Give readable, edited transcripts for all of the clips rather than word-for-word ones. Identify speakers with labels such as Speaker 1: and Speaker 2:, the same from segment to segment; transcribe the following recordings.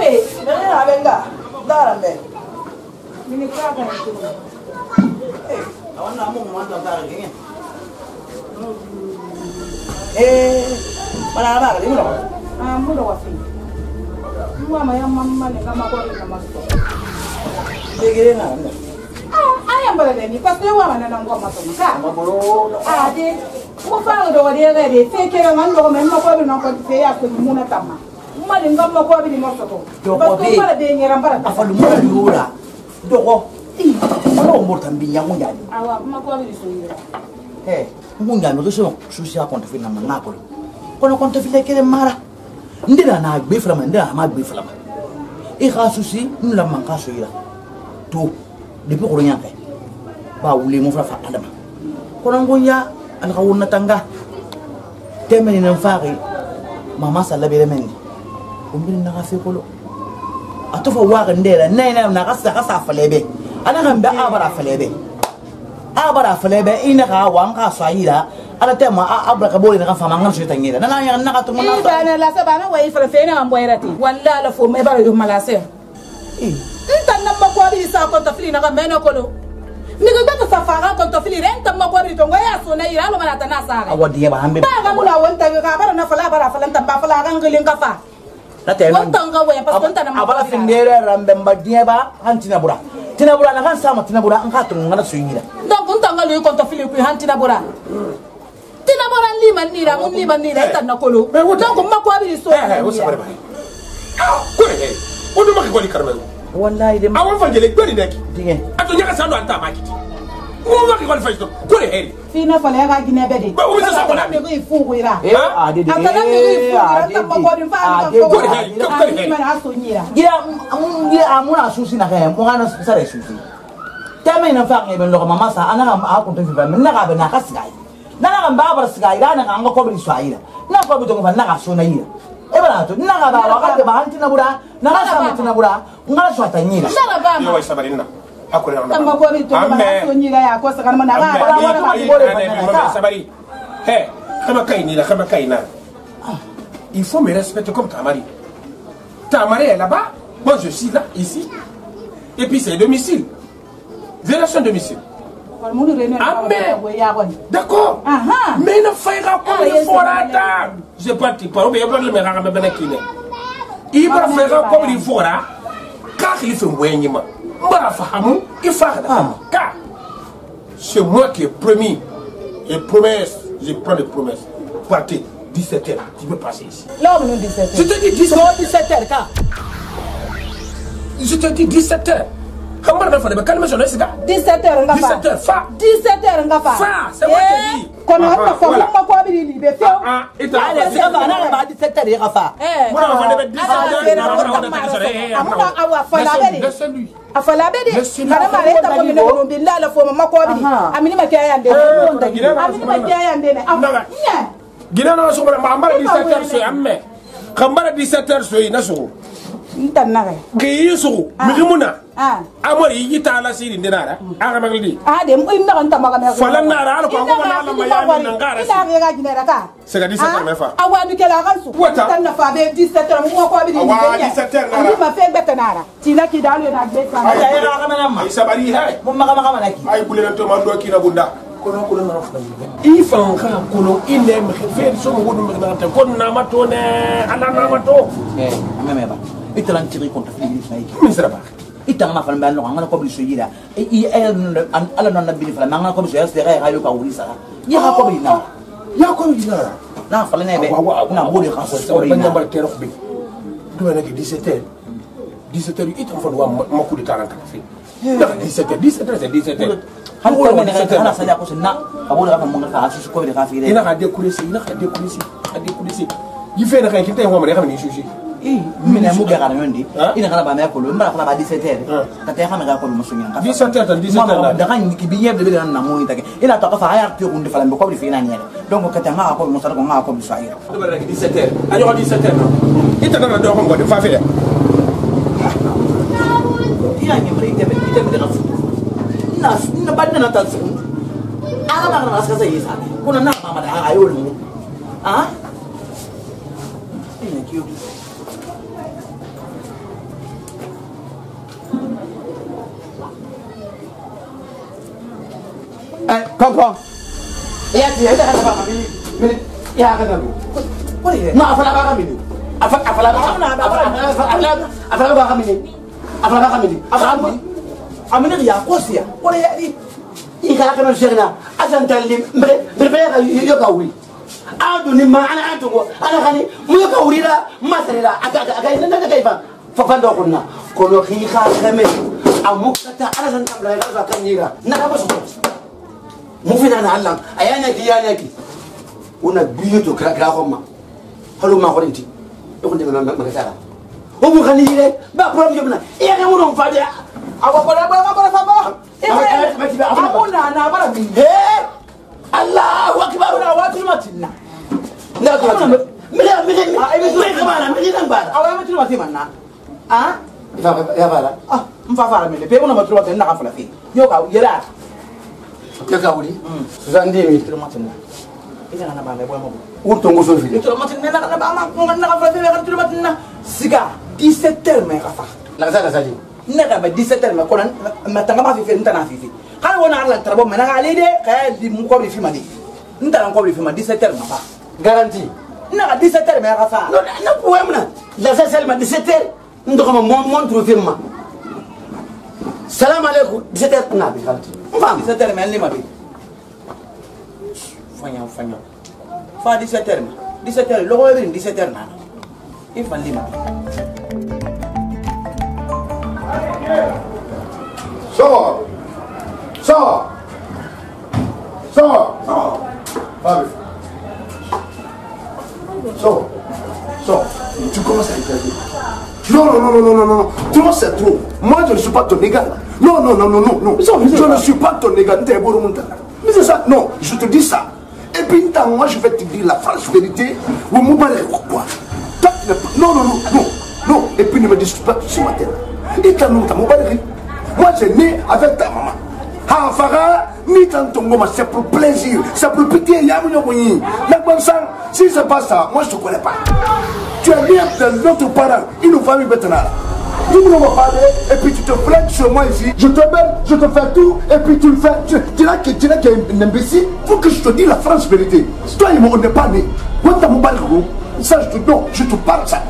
Speaker 1: Abe, abenga. Dara be. Mini kaka ni tu. Awan namu mantap dara gini. Mana apa kali mula? Mula wafi. Mula maya mama ni kama kwa ni kama tu. Begini na. Ayam berada ni pas lewa mana nang gua masuk maka.
Speaker 2: Mabolo.
Speaker 1: Ade. Mo fa ndo dia gade. Fekera ngando men ma kwa bino kwa fe ya ko muna tama. Mali ngam ko bi mo soto. Parce que mala de ngeram bara.
Speaker 2: Afalu mo yura. Doko. Ono mo tambinya mo nyani.
Speaker 1: Awa ma ko bi so yura.
Speaker 2: Mo nyani do so susi a konta fina na ko. Kono konta fina kele mara. Ndira na gbe flama ndira ma gbe flama. E kha susi nula man ka so yira. To depuis ko nyanka. Ba wule mo fa adama. Kono ngonya an khawuna tanga. Temeni nan faari. Mama sala bere mendi. Umbini nakafe kolo atofa waga ndela nena nakasa falebe ana gambe abara falebe ina ka wanga sayira ana tema abra kaboli na fama ngan so tangira nana ya nakatu mona
Speaker 1: bana la sabana wa ifra fena amboirati walla la fo me bara do malase nta namma ko bi sa ko tafili na gambe na kolo ni ga ta safara ko tafili renta ma ko bi to ngoya so na ira lo mana tanasa
Speaker 2: awadi ba hambe
Speaker 1: ba ga mula wonta ga bara na fala bara fala tamba fala ga ngilin kafa Wantanga we parce que ntana
Speaker 2: abala findere rambe mbadie ba hantina bura na kan sama tina bura an ka to ngana suyira
Speaker 1: donc ntanga le konto fili ku hantina bura liman nira mun liman nira tanna kolo donc ma ko abi so
Speaker 3: o sabare ba ko he o do makko goli karme
Speaker 2: wallahi de
Speaker 3: awon fangele goli nek
Speaker 2: dinge
Speaker 3: ato nyaka sando anta makiti o makko goli fajto ko he
Speaker 1: fina fala ga gine bede
Speaker 3: ba o sa ko na
Speaker 1: mi ko fu ko ira
Speaker 2: ade
Speaker 1: atana mi ko fu ta ma ko din fa ko he man aso nyira
Speaker 2: gira amuna susi na he mo ngana sare susi tama ina fa ngebe lo mama sa ana ga ko to fi ba na ga be na kasgai na ga ba ba sgai na ga ko bi swaira na ko bi to fa na ga so na yira e bana to na ga ba wa ka de ba hantina bura na ga sa hantina bura ngala so tanyira
Speaker 1: na ba
Speaker 3: yo wa sabarina akore na
Speaker 1: tamba ko bi to ma so nyira ya ko sa kan ma na ga
Speaker 3: sabari he kama kaina il faut me respecter comme ta mari est là-bas moi je suis là ici et puis c'est domicile violation domicile d'accord mais ne faira comme il faut là je parti par mais il va le mettre à me kine il va faire comme il faut là car il fait moyennement mbara fahamu il fa car c'est moi qui ai promis et promesse je prends des promesses partez 17h tu peux passer ici
Speaker 1: là on est 17h
Speaker 3: je te dis
Speaker 1: 17h car
Speaker 3: je te dis 17h Comment on fait? Calme sur le sida.
Speaker 1: 17h nga fa.
Speaker 3: 17h fa.
Speaker 1: 17h nga fa.
Speaker 3: Fa, c'est moi qui dis.
Speaker 1: Kono ta fa ma ko bi li be fio.
Speaker 2: Et allez, c'est ba na ba 17h nga fa.
Speaker 3: Moi on va 17h.
Speaker 1: Amuna awa fa la be.
Speaker 3: Laisse-lui.
Speaker 1: Afala be de. Kana ma le ta ko mi no billahi la fo ma ko bi. Amini ma kiya yande. Amini ma kiya yande ne.
Speaker 3: Gina na so ma mbara 17h so amme. Kambara 17h so ina so.
Speaker 1: Ntanare.
Speaker 3: Ke yisu migimuna. Amori yita ala siri ndinara. Aga maglidi.
Speaker 1: De mo inna kan tamaga me.
Speaker 3: Falan nara ala ko ngoma ala mayani nangara.
Speaker 1: Ina ga ginera ka.
Speaker 3: C'est que 17h me fa.
Speaker 1: Awa du kela kan su. Tan na fa be 17h mo ko bi ni.
Speaker 3: Awa 17h nara.
Speaker 1: Ani ma fe betanara. Tina ki dalu na be fa.
Speaker 2: Ay ga mana ma.
Speaker 3: Isabari hay.
Speaker 2: Mo maga mana ki.
Speaker 3: Ay bulen to mando ki na bunda. Kono na fa. Ifan ka kono inde me fe so mo wodu me na ta kon na mato ne ala na mato.
Speaker 2: Ameme ba. Italan tiri konta fili sai.
Speaker 3: Misra ba.
Speaker 2: Itanga fa mba no ngana ko bi so yira. Ala non na bi fa ngana ko bi so yas de ga yo ka wuri sa. Ya ha ko bi na.
Speaker 3: Ya ko bi na.
Speaker 2: Na fa ne be. Na bo de kan so so
Speaker 3: ba nyamba tero bi. Do na ki 17h. 17h itan fa wa maku di taranta fi. Na 17h c'est 17h.
Speaker 2: Han ko ne ga ana sa ya ko na. Abo da fa mo ga su ko bi ga fi de.
Speaker 3: Ina ga de kulisi. Il fait na ka ki tay ho ma de xam ni sushi.
Speaker 2: Mina mu ga kana yondi ina kana ba me ko lo mbara kana ba 17h ta te kana ga ko lo musunya
Speaker 3: 17h
Speaker 2: da kan ki biye de na mo ita ke ina to ka fa ya ti kunde fala ko bi fina nyere donc ka ta nga ko mo sara ko nga ko bi saira
Speaker 3: 17h ani ko 17h ita kana do ko ngode fa fe
Speaker 2: ina nyemre ite be de rafu na badna na ta su ala ba na sa yisa kuna na mama da ayo ni ina kiyo
Speaker 4: Comprends. Ya ti ada kata apa mini ya kata lu. Ma afala ba kami ni. Afala ba kami ni. Amini ya kosia. Wala ya di. Ika kana shirna asan talim berbe yo gawi. Adu ni ma ana antu ana kani mu yo gawi la masrila aga nda kaifa fa fando kunna kono khika khame amukata ana san tabla ga kanira na ba su mu fina na Allah ayana ki yana ki una biyo to kra khoma halu ma khorinti e ko dinga ma tara o mu khani ile ba problem na e ga mu don fadi awa bara fa ba amuna na bara min he Allahu akbar na watu matina na ko mi kamana mi nan bara awa matina matina ah ya bara mfa fara mi le pe una matru matina ka fala fi yo ka yera ke ka wuri suzandi mi tru matina ina na ba me boy mo urto ngoso fi tru matina na ba ma na ka fala fi ka tru matina siga 17h me ka fa la sa ji nega ba 17h me ko nan matanga ma fi ntana fi kan wona ala tarabo mena ali de kay di mu ko fi mali ntana ko fi mali 17h ma fa garantie nega 17h me ka fa no ko wemna la sa selma 17h ndo ko mon tru fi ma salam alaykum 17h na bi garantie fam 17h me li ma bi fanya fa 17h ma 17h lo ko bi 17h na ifan li ma
Speaker 5: Sors. Tu commences à éclater. Non. Toi, c'est trop. Moi, je ne suis pas ton égal. Non. Je ne suis pas ton égal. Mais c'est ça. Non, je te dis ça. Et puis, moi, je vais te dire la franche vérité. Quoi? Non. Et puis, ne me dis pas ce matin. Moi, j'ai né avec ta maman. Ni c'est pour plaisir, c'est pour pitié. Si c'est pas ça, moi je te connais pas. Tu es bien de notre parent, une famille maintenant. Tu me parler et puis tu te plains sur moi ici. Je te belle, je te fais tout et puis tu le fais. Tu n'as qu'un imbécile. Faut que je te dise la franche vérité. Toi, on n'est pas né. Ça, je te parle ça.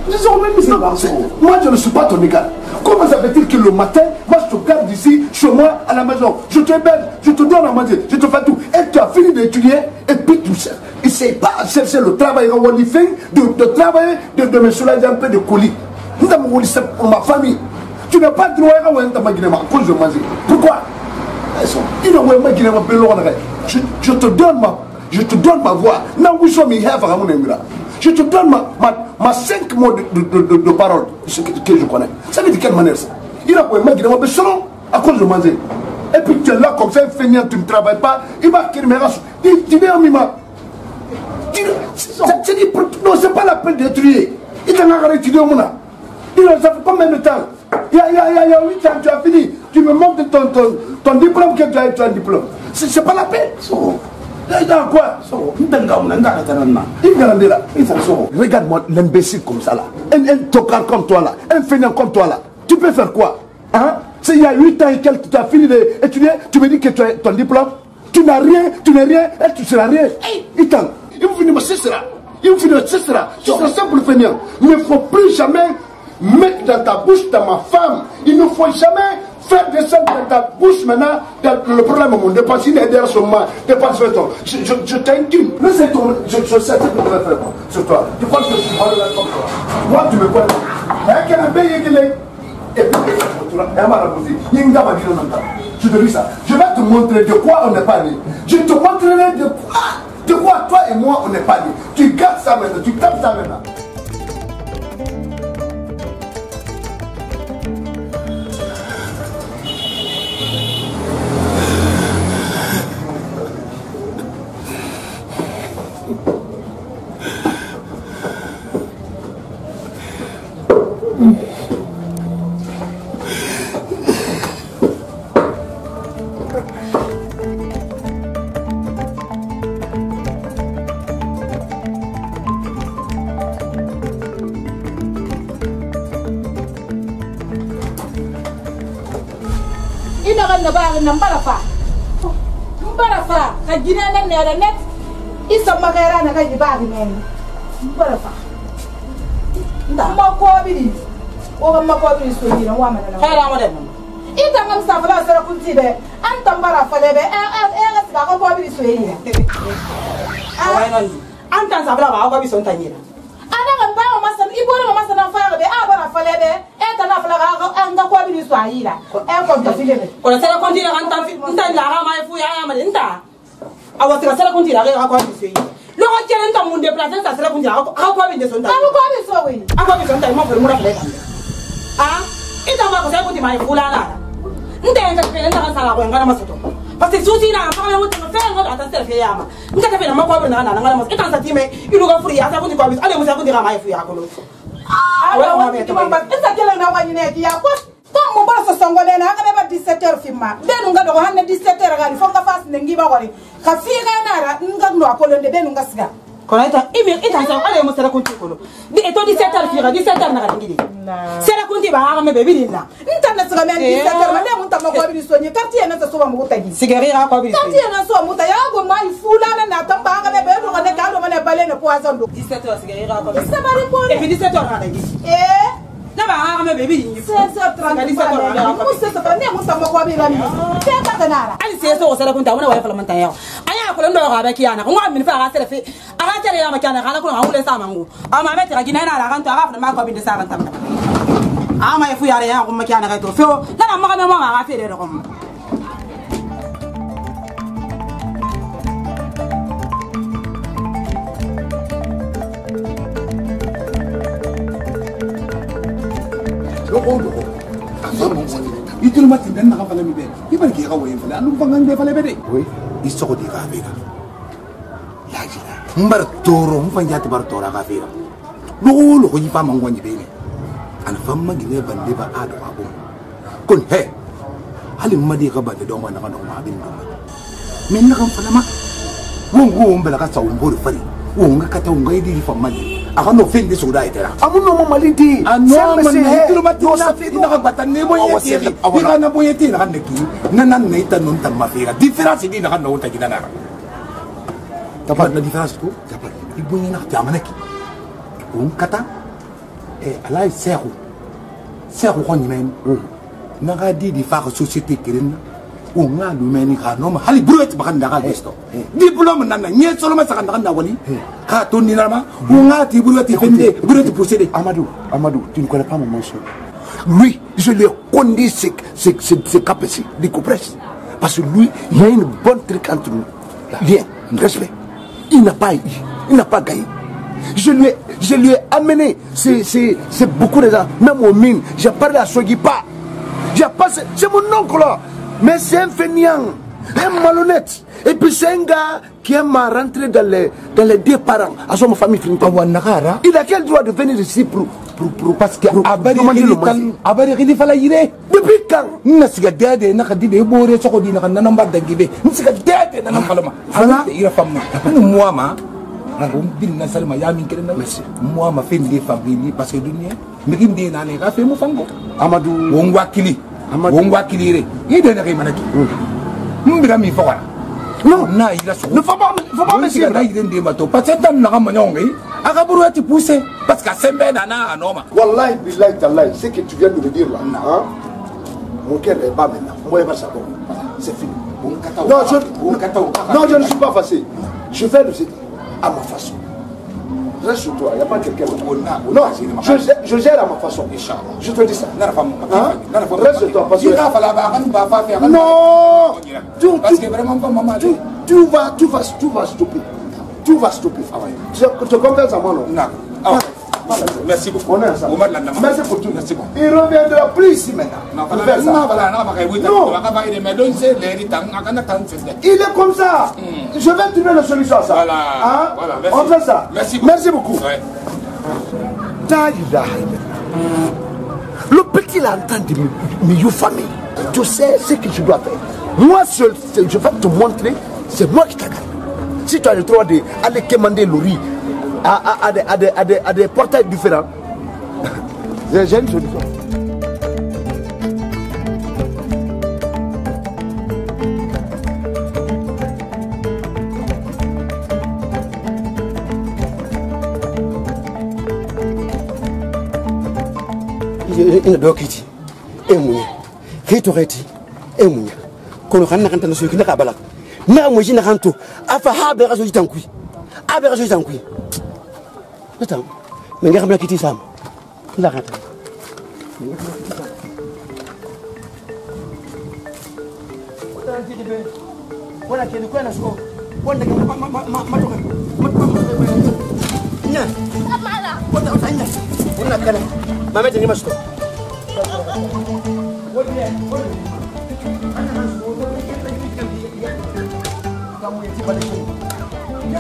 Speaker 5: Moi, je ne suis pas ton égal. Comment ça veut-il que le matin, moi, je te garde ici, chez moi, à la maison. Je te belle, je te donne à manger, je te fais tout. Et tu as fini d'étudier, et puis tu sais. Essaye pas à chercher le travail, de travailler, de me soulager un peu de colis. C'est pour ma famille. Tu n'as pas de droit à cause de manger. Pourquoi? Je te donne ma voix. Je te donne ma 5 mots de parole que je connais. Ça veut dire de quelle manière ça? Il a à cause de manger. Et puis tu es là comme ça, feignant, tu ne travailles pas. Il va qu'il me rassure. Tu viens à Mima. Non, c'est pas la peine d'étudier. Il t'a encore étudié au Mouna. Il a fait combien de temps? Il y a 8 ans, tu as fini. Tu me montres ton diplôme que tu as eu un diplôme. C'est pas la peine. Quoi? Regarde-moi l'imbécile comme ça là. Un tocard comme toi là. Un fainéant comme toi là. Tu peux faire quoi? Hein? C'est il y a 8 ans et quelques, tu as fini d'étudier. Tu me dis que tu as ton diplôme. Tu n'as rien, et tu seras rien. Il faut finir, c'est ça. Tu seras simple fainéant. Il ne faut plus jamais mettre dans ta bouche dans ma femme. Il ne faut jamais faire descendre dans ta bouche maintenant le problème au monde. Dépenser derrière son main. Dépenser ton. Je t'inquiète. Je sais ce que je vais faire sur toi. Tu penses que je suis mal là comme toi. Moi, tu me connais. Et puis, je te dis ça. Je vais te montrer de quoi on n'est pas né. Je te montrerai de quoi toi et moi on n'est pas né. Tu gardes ça maintenant. Tu tapes ça maintenant.
Speaker 1: Mbarafa, kajina na nera net. Isa magera na kaji bagi men. Mbarafa. Nda makobiri. O makobiri so yira wa mana.
Speaker 2: Khaira mo dem.
Speaker 1: Ita ngam safala sara kunti be. Anta mbarafa lebe ga siga ko kobiri so yira.
Speaker 2: Anta safala ba ko bi so ntanyira.
Speaker 1: Ana ga ba masan iboro masan na fa be abara lebe. Eta na fala ga anga kobiri so yira. Ko to filebe.
Speaker 2: Ko sara kunti na anta la ga ma fu ya ma nda. Awa sara kunti la ga ko bi so yira. Lo ko jere nta mun déplacer ça sera kunti ko bi de so ntanyira.
Speaker 1: Ko bi so wi.
Speaker 2: Ko bi so ntanyira mo ko mu ra fele. Ita ma ko sara kunti ma fu la la. Nda ka fele nda ka sala ko ngala masoto. Parce que susi na pa yo to fele ngala ta sera fe yama. Nda ka fele ma ko bi na ngala masoto. Ita sa time ilu ga furi ya sa kunti ko bi. Ale mu sa kunti ga ma fu ya ko lo.
Speaker 1: Wala mo be to ba. Ita kele na wani ne ya ko. Ko mo ba so songo le na ka be ba 17h filma. Benu nga do hanne 17h ga ni fonga fas ne ngi ba ko ni. Ka fi ga na ra nga no akolo nde benu nga siga.
Speaker 2: Kona ita sa ale mo sera kunti ko lo. Di eto 17h fi ga 17h na ga ngidi. Sera kunti ba ga me be bi na.
Speaker 1: Nta na siga men 17h ma le mun ta ma ko bi so ni quartier na so ba mo ta gi.
Speaker 2: Sigari ga ko bi.
Speaker 1: Quartier na so mo ta ya go ma ifula na tamba ga be be do ga ne ga do ma ne bale ne poison do.
Speaker 2: 17h sigari ga ko bi.
Speaker 1: Sa ba ri po.
Speaker 2: Et puis 17h na ga ngidi. Na ba ga me be bi ni.
Speaker 1: 16h30. Mo se ta ne mo ta ma ko bi la ni. Te ta kana.
Speaker 2: Ali se so sera kunta wona wa fala man ta yaw. Aya ko ndo ga ba kiyana ko ngam min fa ga sera fe. Aga tere ya ma kiyana kana ko ngule sa mangu. Ama be tira gina na ga nto aga fa ma ko bi de sa ga tam. Ama e fu yare ya ko ma kiyana ga to fe. Na ma ga me mo ga fe de ko.
Speaker 5: Itu mati dan nak apa lagi be? Ibar kira kau yang fala, anu pangang be fala be deh.
Speaker 4: Oui, isto ko di kafira. Lagi lah. Mbar toro, mpanjati bar tora kafira. Lo ko yipa mangwani be ni. An famma gine bande ba ado abu. Kun he. Halim madi ka bande do mana kana ma bin do. Men na kan fala ma. Wongo mbela ka sawu mbori fali. Wonga ka tawu ngai di famma ni. Akan no fin di suda itera.
Speaker 5: Amu no mo maliti.
Speaker 4: Ano man
Speaker 5: itu mati na nakabatan ni mo yeti. Ika na mo yeti na kaneki.
Speaker 4: Nanan na itanong tamafira. Difference di na kan no ta ginanara. Dapat na difference ko. Dapat ibu ni nak jamanaki. Kata alay sehu ko ni men naga di fa ko société kirin nga lu meni ka no hali bruit bakan daga gesto diplôme nan nye solo ma sakan daga wali ka to ni nama nga ti bruit fende bruit procédé
Speaker 5: Amadou, tu ne connais pas mon monsieur. Lui, je lui ai conduit ses capacités de compresse. Parce que lui, il y a une bonne truc entre nous. Viens, respect. Il n'a pas gagné. Je lui ai amené, c'est beaucoup de gens, même aux mines. J'ai parlé à Sogipa. C'est mon oncle là. Mais c'est un fainéant, un malhonnête. Et puis c'est un gars qui aime rentrer dans les deux parents, à son famille. Il a quel droit de venir ici pour parce que
Speaker 3: Abari fala yire.
Speaker 5: Depuis quand?
Speaker 3: Nasiga dade nakadide bore soko di nakanamba dagibe. Nasiga dade nanambalama. Ala ira famma. Moi ma bin na salma ya min kelen moi ma fait des familles parce que dunia migim de na ne ka fe mu fango
Speaker 5: Amadou
Speaker 3: wongwakili re ide na kay manaki mbiga mi fokara
Speaker 5: non
Speaker 3: na ila so
Speaker 5: ne faut pas me
Speaker 3: siga na ide de mato parce que tan na ka manyongi aka buru ati pousser parce que sembe na anoma
Speaker 5: wallahi billahi tallahi ce que tu viens de me dire là hein mon cœur est bas maintenant moi pas ça bon c'est fini non je ne suis pas facile je fais le à ma façon. Reste sur toi, il n'y a pas quelqu'un d'autre. Non, je gère à ma façon. Je te dis ça. Reste sur toi. Parce que... Non, tu vas stopper. Tu vas stopper. Tu te confies à moi, non?
Speaker 3: Merci beaucoup.
Speaker 5: Merci pour tout. Merci beaucoup. Il reviendra plus ici maintenant. Non. Il est comme ça. Je vais trouver la solution à ça.
Speaker 3: Voilà.
Speaker 5: Hein?
Speaker 3: Voilà.
Speaker 5: On fait ça.
Speaker 3: Merci
Speaker 5: beaucoup.
Speaker 3: Ouais.
Speaker 5: Le petit là entend de me famille. Tu sais ce que je dois faire. Moi seul, je vais te montrer. C'est moi qui t'attends. Si tu as le droit d'aller commander le riz à des portails différents, j'ai une solution.
Speaker 4: ina dokiti e munya hito reti e munya kono xanna kan tan so ki naka balak na mo jina xanto afa ha be raso jitankui a be raso jitankui attends mais nga xam la kiti sam la xata wala kene ko na so wonde ke ma to nya amala wonde o tanya wonna kala ma mete ni masto wonde ana masto wonde ke ta ki kamu yeti bale ko ya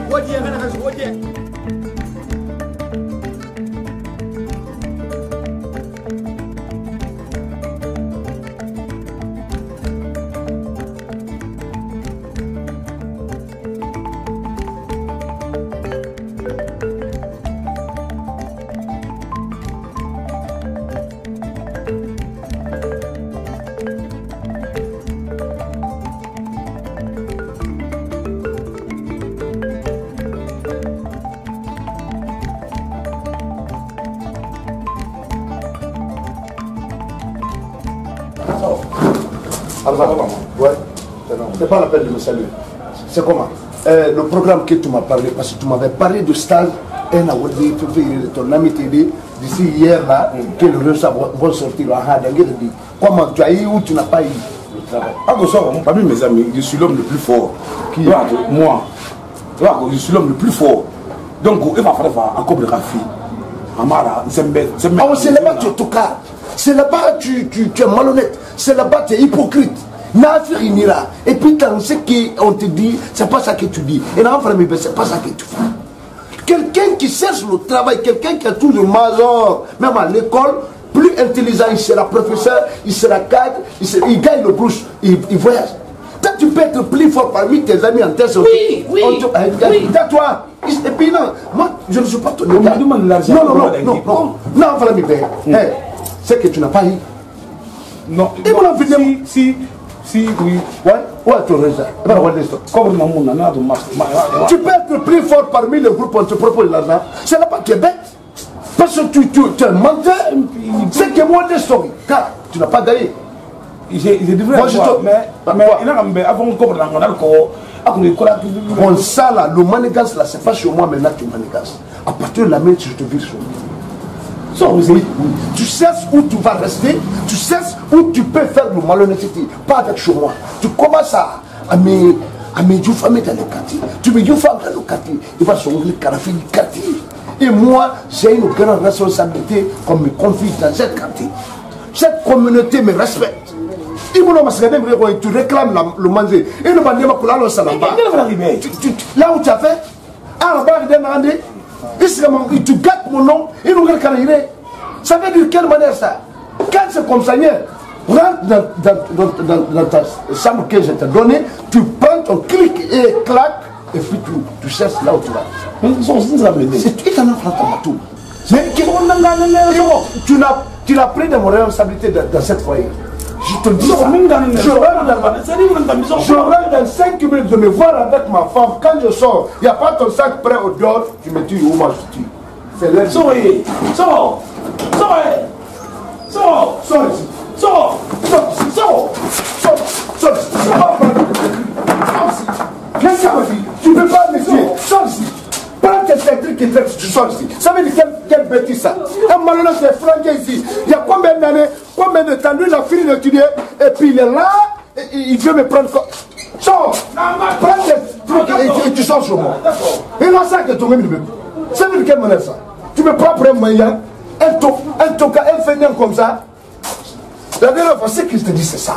Speaker 4: wonde ana hasu wonde
Speaker 5: Ouais, c'est pas la peine de me saluer. C'est comment le programme que tu m'as parlé, parce que tu m'avais parlé de stage, ton ami t'a dit d'ici hier là, que le résultat va sortir. Comment tu as eu ou tu n'as pas eu le travail?
Speaker 6: Parmi mes amis, je suis l'homme le plus fort. Qui? Moi. Je suis l'homme le plus fort. Donc, il va falloir un couple de filles. Amara, c'est
Speaker 5: là-bas tu es tocard. C'est là-bas tu es malhonnête. C'est là-bas tu es hypocrite. Et puis quand ce qu'on te dit, c'est pas ça que tu dis. Et là, c'est pas ça que tu fais. Quelqu'un qui cherche le travail, quelqu'un qui a toujours major, même à l'école, plus intelligent, il sera professeur, il sera cadre, il gagne le brouche, il voyage. Toi, tu peux être plus fort parmi tes amis en test.
Speaker 1: Oui.
Speaker 5: Toi. Et puis non, moi, je ne suis pas ton ami. Non, voilà, c'est que tu n'as pas eu.
Speaker 6: Non. Si, oui.
Speaker 5: Ouais, tu résultat. Tu peux être plus fort parmi les groupes, on te propose l'argent. C'est là-bas que tu es bête. Parce que tu es un menteur. C'est que moi, des stories. Car tu n'as pas gagné.
Speaker 6: Moi, je
Speaker 5: bon, ça là, le manigance là, c'est pas chez moi maintenant que tu manigances. À partir de la main, je te vire sur moi. Oui. Tu sais où tu vas rester, tu sais où tu peux faire le malhonnêteté, pas avec chez moi. Tu commences à me famille dans le quartier, tu me dis femme dans le quartier, il va s'ongler le carafé du quartier. Et moi, j'ai une grande responsabilité qu'on me confie dans cette quartier. Cette communauté me respecte. Tu réclames le manger. Et le manger, là où tu as fait, tu gâtes mon nom, et nous regardons. Ça veut dire quelle manière ça? Quand c'est comme ça, rentre dans ta chambre que je t'ai donnée, tu prends ton clic et clac, et puis tu cherches là où tu vas. C'est tout un enfant tout. Tu n'as pris de mon responsabilité dans cette foyer. Je te dis ça. Je rentre dans 5 minutes de me voir avec ma femme. Quand je sors, il n'y a pas ton sac prêt au dehors, tu me dis où moi je tue. C'est l'air. Sors ici. Tu ne peux pas me dire. Sors ici. Prends tes trucs et tu sors ici. Ça veut dire quelle bêtise ça. Un malhonnête est flanqué ici. Il y a combien d'années, combien de temps, lui il a fini d'étudier et puis il est là, et il veut me prendre quoi. Sors. Prends tes trucs et tu sors sur moi. Et là ça que ton même numéro. Ça veut dire quelle manière ça. Tu me prends pour un moyen, un fainéant comme ça. La dernière fois, ce qu'il te dit c'est ça.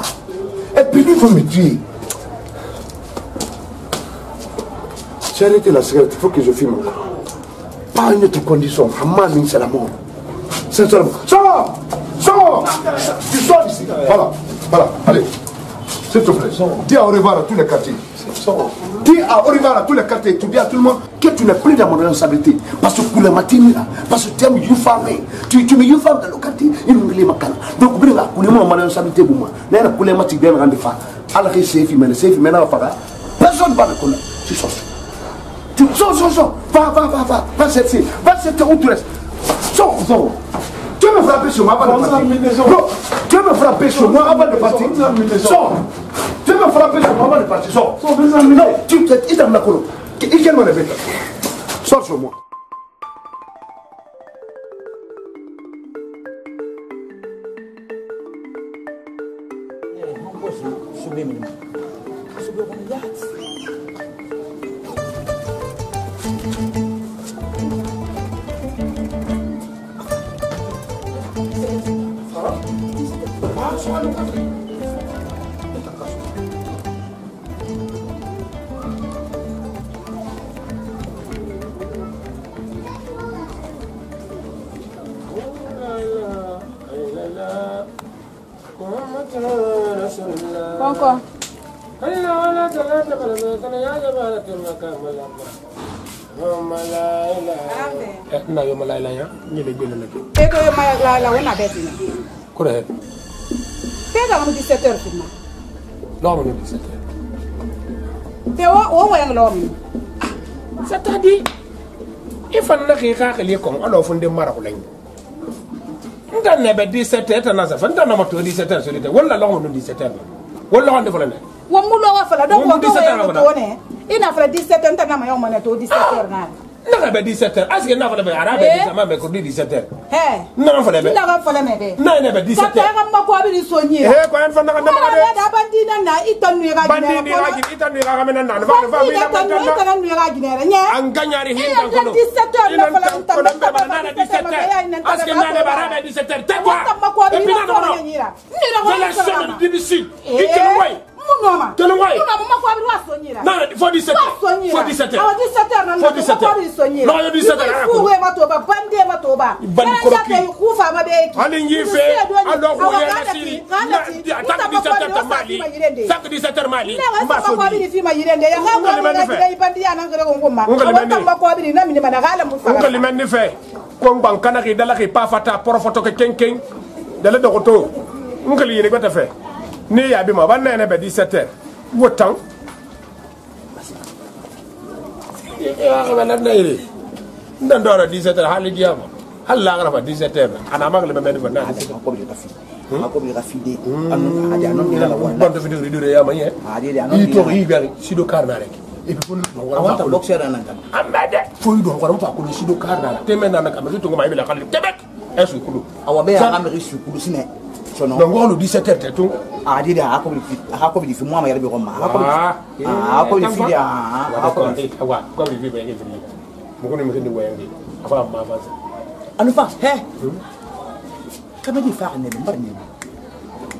Speaker 5: Et puis lui il veut me tuer. J'ai arrêté la cigarette, il faut que je filme encore. Pas une autre condition. Hamman, c'est la mort. C'est la mort. Sors! Tu sors ici. Voilà. Allez. S'il te plaît. Dis au revoir à tous les quartiers. Dis au revoir à tous les quartiers. Tu dis à tout le monde que tu n'es plus dans mon responsabilité. Parce que pour les matines, parce que tu aimes une femme. Tu me une femme dans le quartier. Il me dit ma canne. Donc, tu n'es mon responsabilité pour moi. Pour les matines, tu es en train de faire. Alors, c'est fini. Maintenant, personne ne va me connaître. Tu sors. Sors. Va chercher. Va chercher où tu restes. Sors. Tu veux me frapper sur moi avant de partir. Tu veux me frapper sur moi avant de partir. Sors. Tu veux me frapper sur moi avant de partir. Sors. Non, il t'a mis la colo. Il m'a levé. Sors sur moi.
Speaker 1: Konko.
Speaker 3: Na yo malaila ya ni le gele le
Speaker 1: Eko yo malaila wona betina.
Speaker 3: ko re
Speaker 1: Pega mo 17h fina.
Speaker 3: lo mo 17h
Speaker 1: Te o yang lo mi.
Speaker 3: c'est-à-dire il faut na ki ka khali ko alo funde mara ko lañ ndan ne be 17h tan na sa fan tan na ma to 17h so lite wala lo mo 17h wala on defal ne
Speaker 1: Wo mu lo wa fala donc wo to ne. Ina fala 17h tan na ma yo mo ne to 17h na.
Speaker 3: Na be 17h est-ce que na fa be arabe di sama be ko 17h
Speaker 1: He.
Speaker 3: na fa be
Speaker 1: Na fa me be.
Speaker 3: na ne be 17h
Speaker 1: Ka ga ma ko bi so nyi.
Speaker 3: ko en fa na be
Speaker 1: Da bandina na itonu ga
Speaker 3: bandi ni ragi itanu ga men na va mi na ma
Speaker 1: na itonu ga ginere nya.
Speaker 3: an gagnari hin tan ko
Speaker 1: 17h na fala tan
Speaker 3: na 17h est-ce que na be arabe 17h te quoi et puis na no
Speaker 1: ni na
Speaker 3: c'est la chaîne du difficile ikelo way
Speaker 1: Munoma.
Speaker 3: Munoma
Speaker 1: ma ko bi wa so nyira.
Speaker 3: Na faut 17h. Faut 17h.
Speaker 1: Awa 17h na
Speaker 3: Faut 17h. Non, yo 17h.
Speaker 1: Ku we ma to ba bande ma to ba.
Speaker 3: Ban ko ki.
Speaker 1: Ku fa ma be ki.
Speaker 3: Ali ngi fe alo ko ya na siri. Tak 17h mali. Tak 17h mali.
Speaker 1: Ma so ko bi fi ma yirende ya ga ko na ki bandi ya na ngere ko ngoma. Ma ko bi na mi na gala mu fa.
Speaker 3: Ko li men ni fe. Ko ngban kana ki dala ki pa fata porofoto ke kenken. Dala do ko to. Ngali yene ko ta fe. Ni ya bi ma ban na be 17h wotan ya ga na na ire ndan do 17h hali diama halla ga fa 17h ana magle be men na
Speaker 2: ko bi ka fide anu adi anon ni la wala
Speaker 3: bon to fi di re ya ma ye
Speaker 2: adi anon
Speaker 3: i to yi gari sido karna rek e bi fon
Speaker 2: awanta boxer na ngam
Speaker 3: amade fo yi do ko fa ko sido karna te men na ka ma to ngoma be la khali tebek esu kudu
Speaker 2: awa be ya amri su kudu sine sono
Speaker 3: donc on 17h te to
Speaker 2: adi da ako bi fi mo ma yare be ko ma ako bi fi dia ako
Speaker 3: wa ko bi fi be ngi fi mo ko ni mo ni wayangi afa ma avance
Speaker 2: anu fa he kama di fa ne mbar ne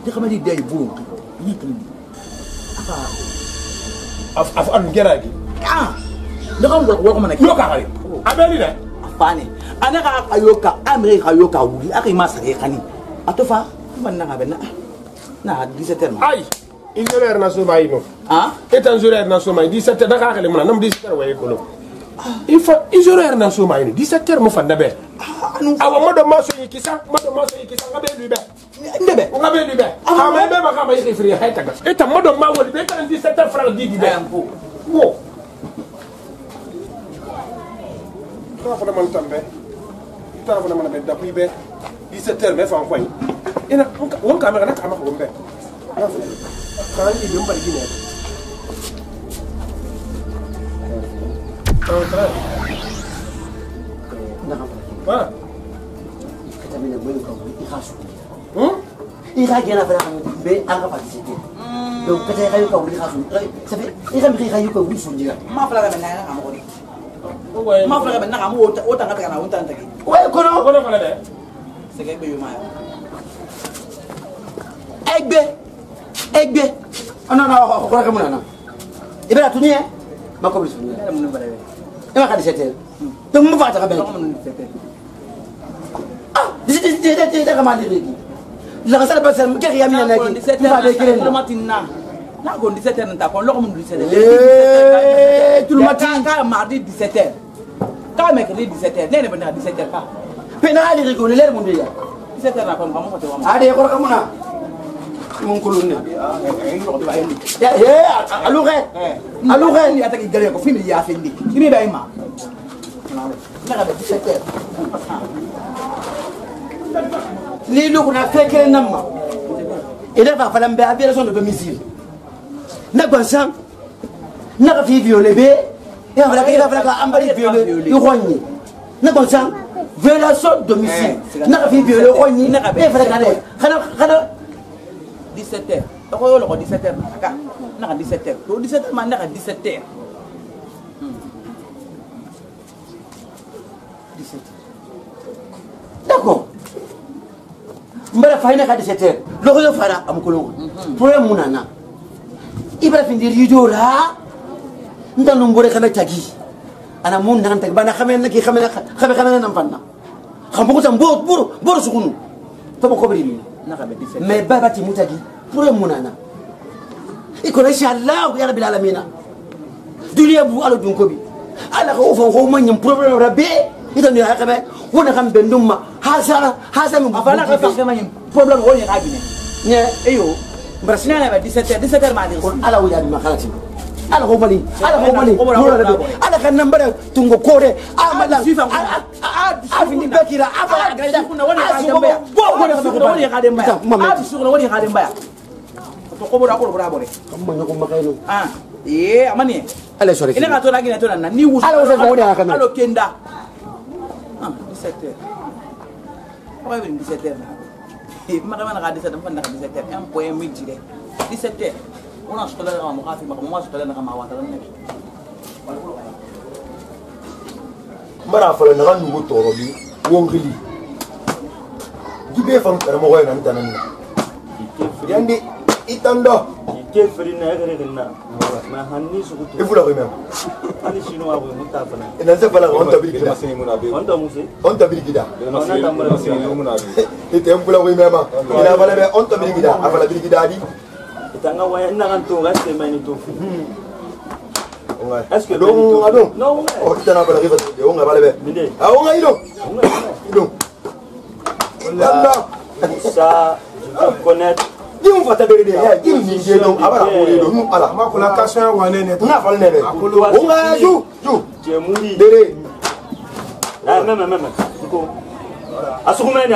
Speaker 2: di kama di day bu ni tuli
Speaker 3: af an geragi
Speaker 2: da kam ko ko mana
Speaker 3: yo ka xari abeli de
Speaker 2: afane ana ka ayoka amre ka ayoka wuli akay masare kani atofa man na ngabe na 17h
Speaker 3: ay ingénieur na suma ino et ingénieur na suma 17h da ka xale mo nam 17h waye ko lo il faut ingénieur na suma ino 17h mo fa ndabe awa mo do ma so yikisa ngabe lui be
Speaker 2: ndebe
Speaker 3: ngabe lui be ama be ba ka ba yiki free hay taga et mo do ma woli be kan 17h francs di be wo ko fa man tambe ta fa man be da pri be 17h me fa fay ina won kamera na kama ko mbe kan ni dum bari gine wa
Speaker 2: kata bina boy ko ikhasu ira gena fara be anga participé donc kata kayu ko ikhasu ça fait ira mi kayu ko wul sunjira ma fala ga na ngam ko ma fala ga na ngam o ta ngata na unta ntaki
Speaker 3: wa ko no fala de
Speaker 2: c'est que be yuma egbe ana na ko ko kamuna na ibera tuni e ma ko bisu na mun bare e ma ka 17h to mu fa ta ka be dite kama dite la ka sala ba sala ke ya mina na ki ba de kire na matina na go 17h na ko lo ko mun 17h tout le matin ka mardi 17h ka mercredi 17h ne ba na 17h ka penali rigole le mun de ya 17h na ko mo ko te wa ade ko kamuna
Speaker 4: mon colonne alors
Speaker 2: il attaque galère ko fimi ya fendi ini ba ima na 17h
Speaker 4: li lu kuna fekere namma ida fa fala mbe aviation de domicile na gonsan na fi violé be ya fala ka ambali violé i rogni na gonsan violation de domicile na fi violé rogni na be fala kana
Speaker 2: 17h ko yo lo 17h ka na 17h to 17h man na 17h
Speaker 4: 17 d'accord mbara fayna ka 17h lo ko fara am ko lo problème munana ibra findir yudo la ndanu mbore kana tagi ana mun nan tagi bana xamena ki xamena nam fanna xam ko tam bor sukunu to ko bari
Speaker 2: na 17
Speaker 4: mais baba ti mutagi problème munana iko inshallah ya rabbil alamin dunia bu ala dun ko bi ala ko fon ko man problème rabbi ito ni hakame wona kam bendumma hasa min
Speaker 2: afala ka fa kama yim problème woni ngabine
Speaker 4: ne
Speaker 2: eyo brasina na 17h ma dir
Speaker 4: ala wuya di makalati ala ko mali ala kan nambare tungo kore amala afini bakira afala gaida
Speaker 2: kuna woni ka demba woni ka demba to ko bora bore
Speaker 4: kamma nyako makayno
Speaker 2: amani
Speaker 4: ala sore
Speaker 2: ina ka to na gina to na ni wusu
Speaker 4: ala wose woni hakame
Speaker 2: alo kenda 17h pourquoi 17h ma kama na 17h fa na 17h un point midi 17h on a scolaire à moi fait moi scolaire na ma wata na
Speaker 5: mara fala na kan nugo toro bi wongili gibe fam kara mo wayna tanan yandi itando
Speaker 7: ite frina gare gna ma hanni su
Speaker 5: e fula ko même
Speaker 7: ani sino abo mutta fana
Speaker 5: ina se fala on tabiri kida on tabiri kida ite fula ko même ina fala be on tabiri kida afala biri kida di
Speaker 7: tanga waya ina kan to gaste mani to
Speaker 5: est-ce que non adon
Speaker 7: non
Speaker 5: o tana bala rifa de on ngabale be ah on ido walla
Speaker 7: ça je connais
Speaker 5: dim fata bere de ya dim ni de don abara ko de don ala
Speaker 6: ma ko la kasha wane ne
Speaker 5: na fal ne be on ga ju
Speaker 7: jemuli
Speaker 5: dere
Speaker 7: même ko asukuma ni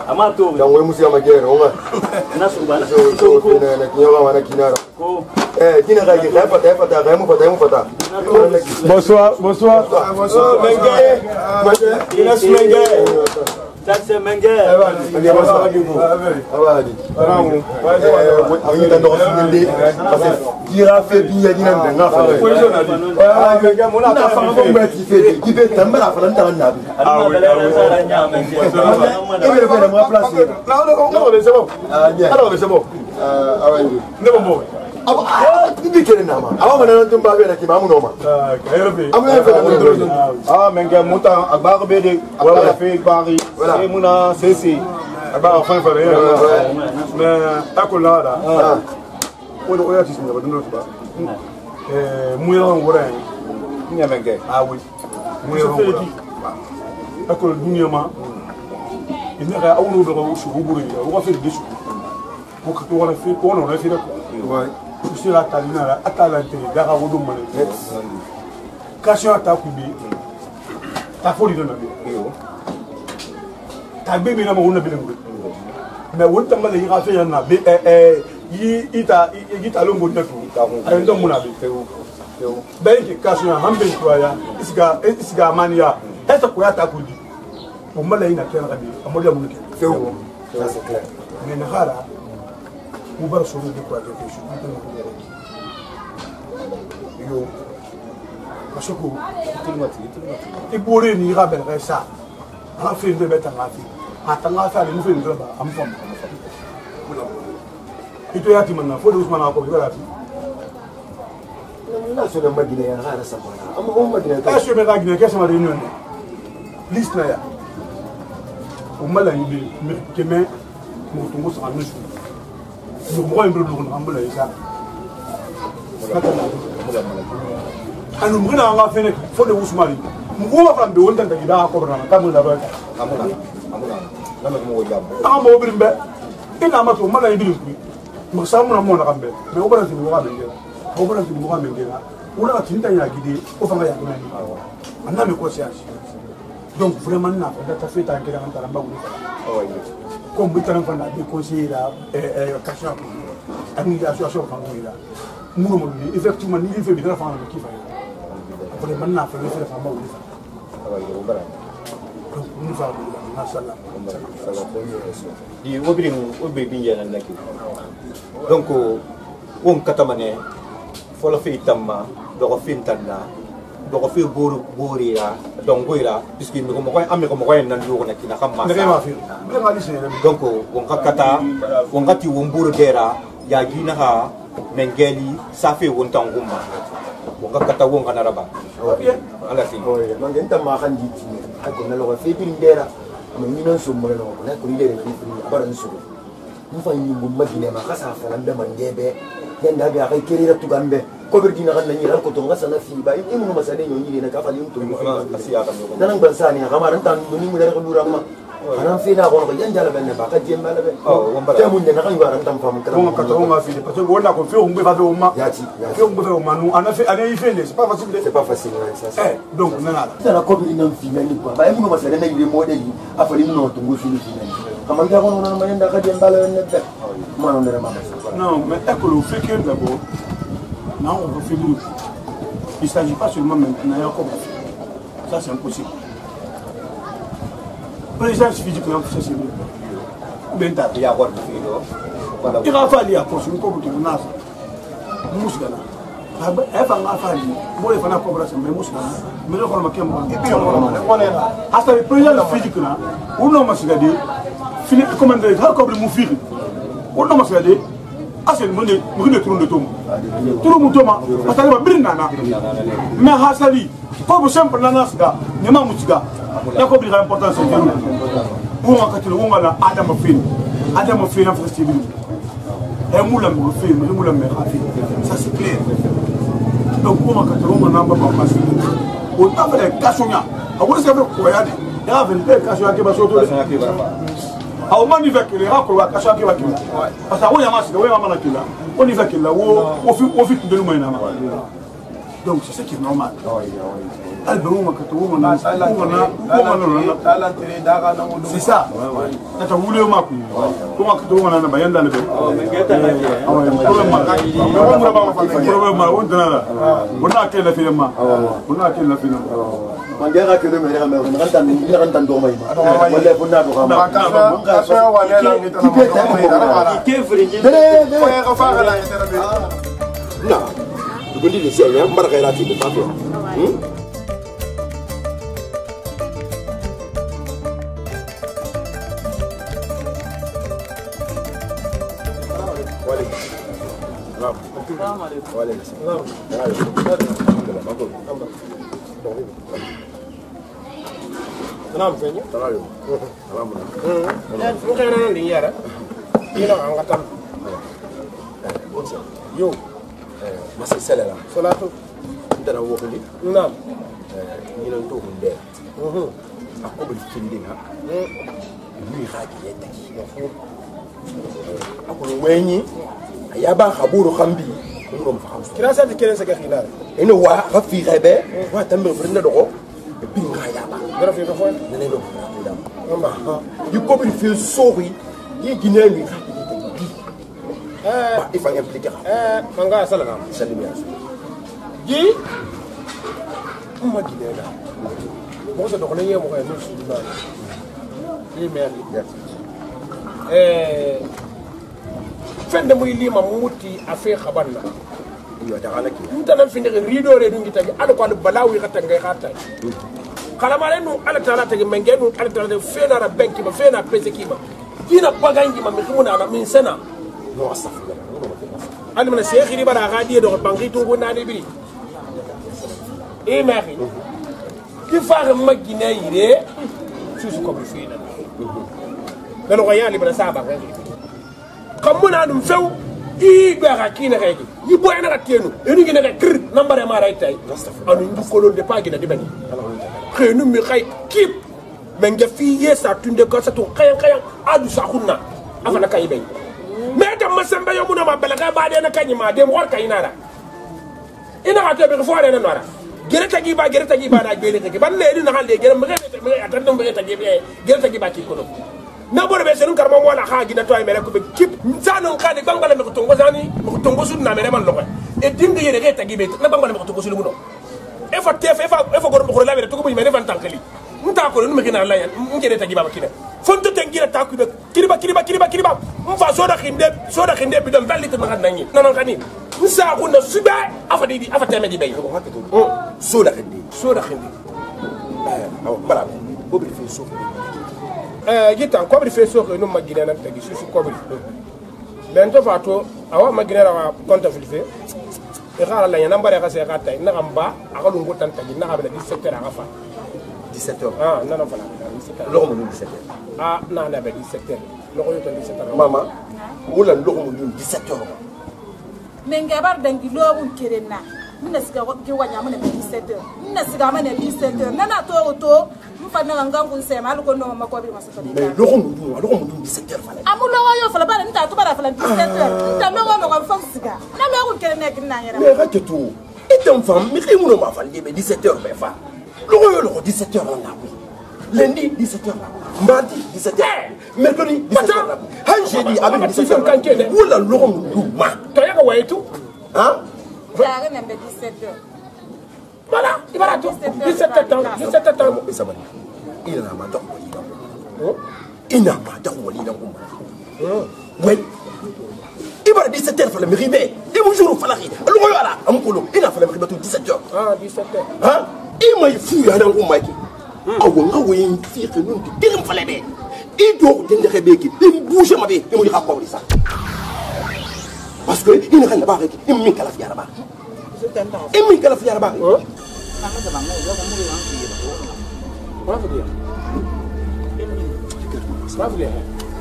Speaker 7: ama to
Speaker 5: dan wai musu ya magere on ga
Speaker 7: na su bana
Speaker 5: so ko ne kinyawa wana kinara
Speaker 7: ko
Speaker 5: kina ga ke fata ga mu fata
Speaker 6: bonsoir
Speaker 5: menge
Speaker 7: Ines Menge Taxe Menge
Speaker 5: abadi awini dan do ngende parce que dira fe biya dina nga fa menge mona ta fa ko mbati fe gibe tambara fa lan tan nabi ibe fe na place non c'est bon awani ne bon bibi kere nama awa mana nan tumba be na ki mamu noma amuna fe na
Speaker 6: menge muta agba be de wala fe bari e muna sesi agba fa fa re mais akola da wala oya ti singa badun ba muya ngora ni menge oui muya ngora akol dunia ma ina ga awno be ko shugo buru ya ko fe de shugo ko wala fe ko no fe ko sur la talina atalante daga wodum mane question atakubi ta foli dona be ta be na mo wona bilengu mais wonta mala yi ga fe yana be yi ita longo ndefu ay ndo muna be be ki question hambe kwaya isiga mania esa ko ya takudi o mala ina kena ga be amodia munike
Speaker 5: ça c'est clair
Speaker 6: mais na hara ou bar so de quoi quelque chose yo parce que ibore ni ga bel resa ha fe de beta ngafi atanga fa le fe de ba am fam ito ya timana fo de usmana ko bela fi
Speaker 5: na so na magine ya ga rasa bana amma on magine
Speaker 6: ta so me ga gine kesa ma réunion liste na ya o mala yibe me keme mo tungo sa nusu no mo en bro no ambula isa anu muna nga fene fo de usmani mugoma fambe wonda ndagida ko rana kamu da ba anga mo birim be ina ma to mala idiri ku mo samu na mo na kambe me obara ti mo ga mengena wala tinta ya gidi o fanga ya kuna ni anna me conscience donc vraiment na fa ta fait ta kera ngata lamba wuli comme bitana fa na bi conseiller question ani association fa ngula muno mo ni effectivement ni fait bi dara fa na ki fa vraiment na fa le fait fa mba wuli donc ni fa na sallam
Speaker 8: di obirin obe binja nan laki donc won katamane fola fi tamma do ko fintanna do ko fi borira donc goira puisque mi ko mo nan yo na kina kamma donc won kakata won gati won buru dera ya gina ha mengeli safi won tanguma won kakata won kana raba ala fi
Speaker 4: mangen tamma kan jiti ko na lo fi bin dera mi non so mo no na ko ile fi abaran so mu fa yi mu magine ma kasa fa nan da mangebe yanda ga kai kirira tugambe ko bir dina kan nan yira ko to ngasa na fi ba imu no masane nyoni ne ka fa lim to asiya ka no nan ban sani ha maran tan ni mu da ko durama hanan fi na ko ko yan jala benne ba ka jemba la be te mun ne na kan waran tan fa mun kala
Speaker 6: ko ka to ma fi parce que wala ko fi on be fa be o ma
Speaker 4: yati
Speaker 6: fi on be fa o ma nu ana fi ana yi fi c'est pas facile ça donc nana
Speaker 4: tana ko bi nan fi ngani ko ba imu no masane na yire mo de yi afali no to ngo fi ni fi ngani kama ngia ko na ma yanda ka jemba la ne be ma no ndere ma
Speaker 6: non mais école fait que d'abord non on refait nous il s'agit pas seulement maintenant ça c'est impossible présence physique là ça c'est bien ta
Speaker 8: ya war fi do
Speaker 6: il va falloir ya ko ko to na musgana aba efa nga fali mo le fana ko brasa mais musgana mais ko ma kemba hasta le présence physique là uno masigade fini commander ha ko mu fi uno masigade asel mo ne turu de tom turu mu toma parce que ba birna na mais hasali ko bu simple na nasga ne ma mutiga ya ko bi importance c'est pour on ka tulu on la adama fin en festival et moula mo fin moula me rafi ça c'est clair donc pour on ka tulu on na ba passer on ta fait kasonya a woni se ko yade ya vente kasonya ke ba soto au mani vekile hako wa kasha ke wakila parce que wonya masika wonya mama nakila oni vekila wo fi ndelu mena ma donc c'est ce qui est normal c'est ça nata wule ma ku ko ma ko ma na bayanda le be problème ma on dana on a quelle film
Speaker 4: mangera ke le mere me ran tan do mai wala bonna do ma
Speaker 5: ka wala la ni tan
Speaker 7: ke fringi
Speaker 5: ko ya fa la
Speaker 4: na du gondi ni sia ya mbar khaira ti ba ko
Speaker 3: Salam fenye. Salam. Mungkin orang liar, ini orang angkatan. Yo.
Speaker 4: masih salah.
Speaker 3: Salatu.
Speaker 4: Kita nak buat ni.
Speaker 3: Enam.
Speaker 4: Ini nanti hunde. Aku beri feeling ha. Ni haki yenda. Aku wenyi. Ayaba khaburu khambi. Kuro mfahamu.
Speaker 3: Kira sa dikira sa kahila.
Speaker 4: Ino wa khafi ghabe. Wa tambe brinda dogo. Bin ngayaba.
Speaker 3: Dara fi ko
Speaker 4: Nene do. Amba. You go be feel sorry. Ye gine ni haki yenda. Il faut impliquer.
Speaker 3: Manga salam.
Speaker 4: Salim ya.
Speaker 3: Ji. Umma gine la. Mo sa dokole ye mo ko no su na. Ni meri. Fende muy lima muti afi khabanna.
Speaker 4: Yo da galaki.
Speaker 3: Ntana finde rido re dungi tagi ala ko balawi khata ngay khata. Kala mare nu ala tala tagi mengenu ala tala fena ra banki ba fena pese kiba. Dina bagangi ma mikuna na min sana.
Speaker 4: No astaghfirullah.
Speaker 3: Ali mana cheikh ri bara gadi do bangi to gona ni bi. E mari. Ki faare magina yire susu ko bi fena. Dalo ko yali bara saba ko. Kamuna dum few I gara kina regi yi boy na ratenu enu ngi na kr nambare ma ray tay anu ndu ko lol de pa gi na dibani xenu mi xay kip men ge fi yesa tunde ko sa to kayan adu sa kunna afana kay be me da masamba yo muna ma balaga ba de na kanyima de mo kayinara ina ka to be fo de na nora gereta gi ba na gele te ban le na hande gere me atando me ta gebe gereta gi ba ki ko na bore be senun karma wala ha gi na to ay mere ko be kip sanon ka de bangala me ko tongo zani me ko tongo sun na mere man lo e dinga yere gereta gi be na bangala me ko tongo sun mu no e fa tef e fa gor mo ko la mere to ko be mere van tankali nta ko no me gina la yan gereta gi ba kina fonto tengira ta ku be kiriba mfa soda khinde bi don balite ma kan nanyi non kan ni nsa ko no suba afa teme di bay soda khinde bala ko bi fi so gitan ko bi fi so ko no magina na tagi su ko bi lento fato awa magina ra konta filfe e xala la yana mbare xa se xa tay na xamba akalu ngo tan tagi na xa bela 17 heures afa
Speaker 2: 17 heures
Speaker 3: ah non fala 17 heures
Speaker 2: lo mo 17 heures
Speaker 3: ah na na be 17 heures lo ko yoto 17 heures
Speaker 2: mama wala lo mo 17 heures
Speaker 1: mengabar dangi lo bun kerenna mina siga ke wanya mana 17 heures mina siga mana 17 heures nana to mfana ngangu nsema aliko no mama kwa bi masato
Speaker 2: mais lo ko mo 17 heures fala
Speaker 1: amulo yo fala bana nta to bara fala 17 heures nta lo mo ko fam siga na lo ko kerenna kinna yara
Speaker 2: mais rate tout et ton femme mi khimuno ma fala 17 heures be fa lo 17 heures na oui lundi 17 heures mardi 17 heures mercredi 17 heures han jeudi avec 17 heures kankene wala lo ko ma
Speaker 3: to yaka wayetu
Speaker 2: hein
Speaker 1: ya ga nembe 17 heures
Speaker 3: voilà ibara to 17 temps
Speaker 2: et ça va il na ma to ina ma to wali na kuma ouais ibara 17 heures fala mi ribe et mon jour fala ri lo ko yala am ko lo ina fala mi ribe 17 heures
Speaker 3: ah 17 heures
Speaker 2: hein il m'a fou ya dan kuma ki awo nga wo yin fi ke non di dirim fala be i do de ndere be ki im bouge ma be im ri ka ko ça parce que il ne ba rek im min kala fi araba im min kala fi araba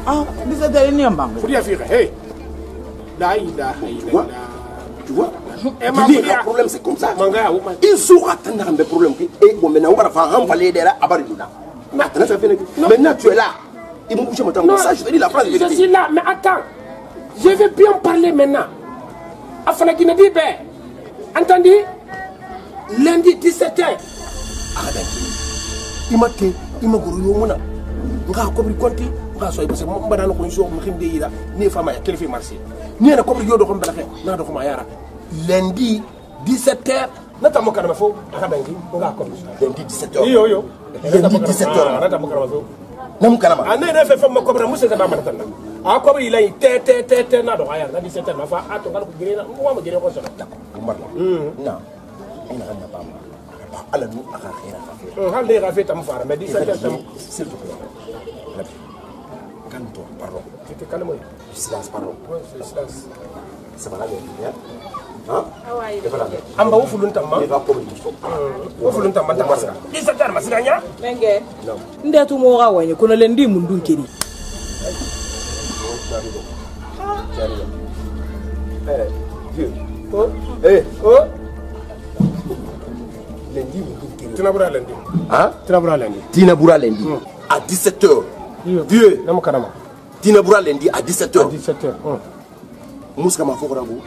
Speaker 1: ah 17 heures ni mbang
Speaker 3: pour ya fi hey la ilaha illallah
Speaker 2: tu vois
Speaker 3: et ma
Speaker 2: le problème c'est comme ça il sera tellement un problème et bon maintenant on va faire un palais derrière à Baridina maintenant ça fait maintenant tu es là ils vont bouger maintenant ça je te dis la phrase
Speaker 3: je suis là mais attends je vais bien parler maintenant afin qu'il ne dit ben entendu lundi 17h
Speaker 2: il m'a gouru mona nga ko bi konti nga so parce que mo badana ko so mo ximde yida ni fama ya kelifi marché ni na ko bi yodo ko mbalaxe na do ko ma yara lundi 17h
Speaker 3: nata mo kana fo aka bangi nga ko
Speaker 2: lundi 17h
Speaker 3: yo
Speaker 2: lundi 17h
Speaker 3: nata mo kana fo
Speaker 2: nam kana
Speaker 3: ana ne fe fo mo ko bra musse ba man tan a ko bi lay te na do aya na 17h ma fa ato ngal ko girena mo ma gire ko so
Speaker 2: d'accord umar na ina na ba ala nu aka khira
Speaker 3: hal de rafi tam fara mais 17h tam
Speaker 2: s'il te plaît calme-toi pardon
Speaker 3: tu te calmes
Speaker 2: silence pardon
Speaker 3: silence
Speaker 2: c'est pas la hein hein
Speaker 3: amba wo fulun tam ma wo fulun tam ma ta masaka 17h masaka nya
Speaker 1: menge ndetu mo ga wanye kono lendi mundun keri
Speaker 2: lundi
Speaker 3: Tinabura lundi.
Speaker 2: Hein?
Speaker 3: Tinabura lundi.
Speaker 2: Tinabura lundi. À 17h. Vieux. Tinabura lundi à 17h.
Speaker 3: À 17h.
Speaker 2: Mouska ma forago.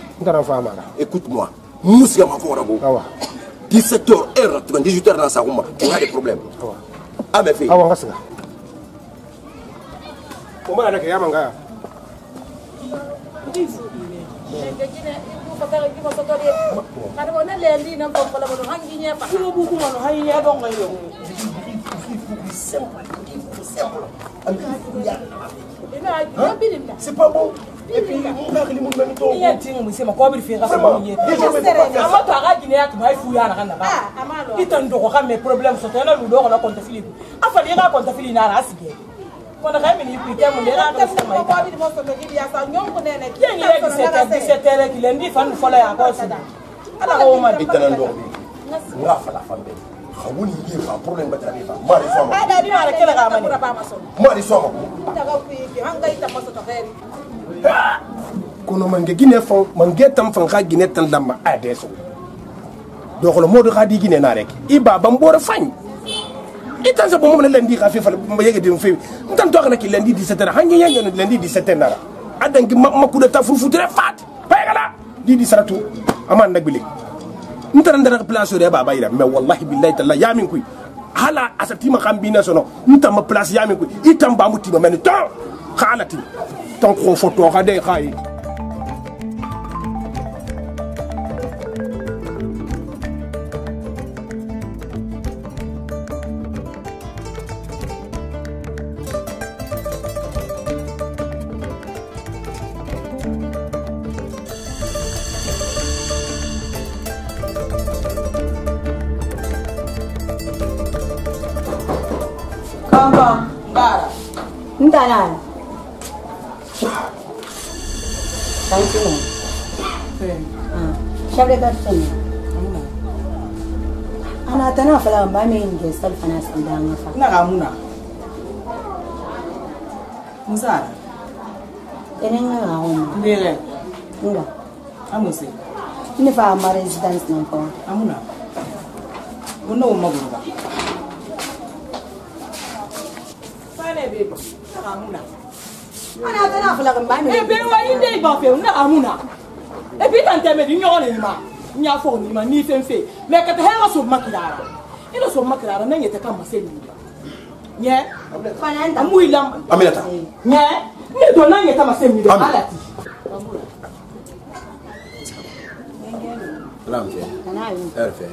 Speaker 2: Écoute-moi. 17h, heure, 18h dans sa room. Tu as des problèmes. Ah, mais fille.
Speaker 3: Ah, on va se faire. Comment est-ce que tu as mangé?
Speaker 2: C'est pas bon. Et puis, on a les mots de temps. Il y a des gens qui ont fait des problèmes.
Speaker 1: Il y a des problèmes.
Speaker 3: Kono mange Guinée fon mange tam fon ga Guinée tan lamba adeso do ko mo do khadi Guinée na rek iba bam bo fagn Ita sa bon lundi ka fe fa ma yege din fe ntan to kana ki lundi 17h hangi yanya lundi 17h nara adan ki ma ku da ta fufu tre fat payala di saratu aman nagbili ntan ndara place re baba ira mais wallahi billahi talla yamin kuy hala asati ma khambina sono ntan ma place yamin kuy itam ba mutima men tan khalati tan ko photo ga de khay
Speaker 9: Entah Thank you. Siapa dekat sini? Anak tanah kalau main gesal panas sedang apa?
Speaker 1: Nak kamu nak? Musar.
Speaker 9: Ini enggak kamu.
Speaker 1: Bela.
Speaker 9: Enggak.
Speaker 1: Kamu sih.
Speaker 9: Ini faham residence nampak.
Speaker 1: Kamu nak? Guna umma guna. Mana bebe? Kamu nak?
Speaker 9: Anak tanah kalau main.
Speaker 1: Bewa ini iba fe, nak kamu nak? Puis tant que tu n'as pas ni a fond ni ma ni fait mais que tu as sur makira il sur makira n'a été comme c'est ni pas amui lam
Speaker 3: aminata
Speaker 1: ni ni donna ni kama c'est ni alati
Speaker 3: lamfe erfe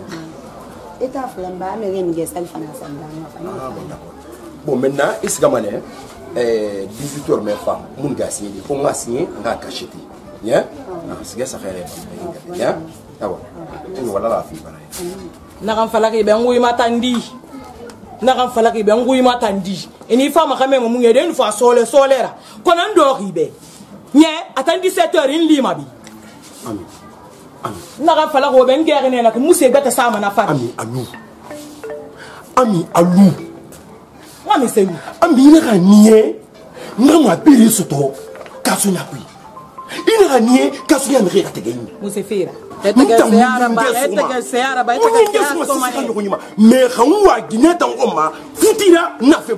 Speaker 9: eta flamba me ngeen gesal fana samba
Speaker 3: bon maintenant is gamane 18h mes femmes mun ga signer pour moi signer nga cacheter bien c'est ça fait bien ah bon voilà la fille pareil
Speaker 1: nakam falaki be ngui matandi nakam falaki be ngui matandi eni fama kame mo ngede une fois solera konan do ribe nye atandi 7h in lima bi
Speaker 3: ami
Speaker 1: nakam falako be ngere ne nak musse beta sama na fat
Speaker 3: ami alou
Speaker 1: ngami selu
Speaker 3: ami na kanie ngama piri soto kasunya pi ina kanie kasunya mre kategeni
Speaker 1: musse fera
Speaker 3: mais quand on a guiné dans Oma, futira n'a fait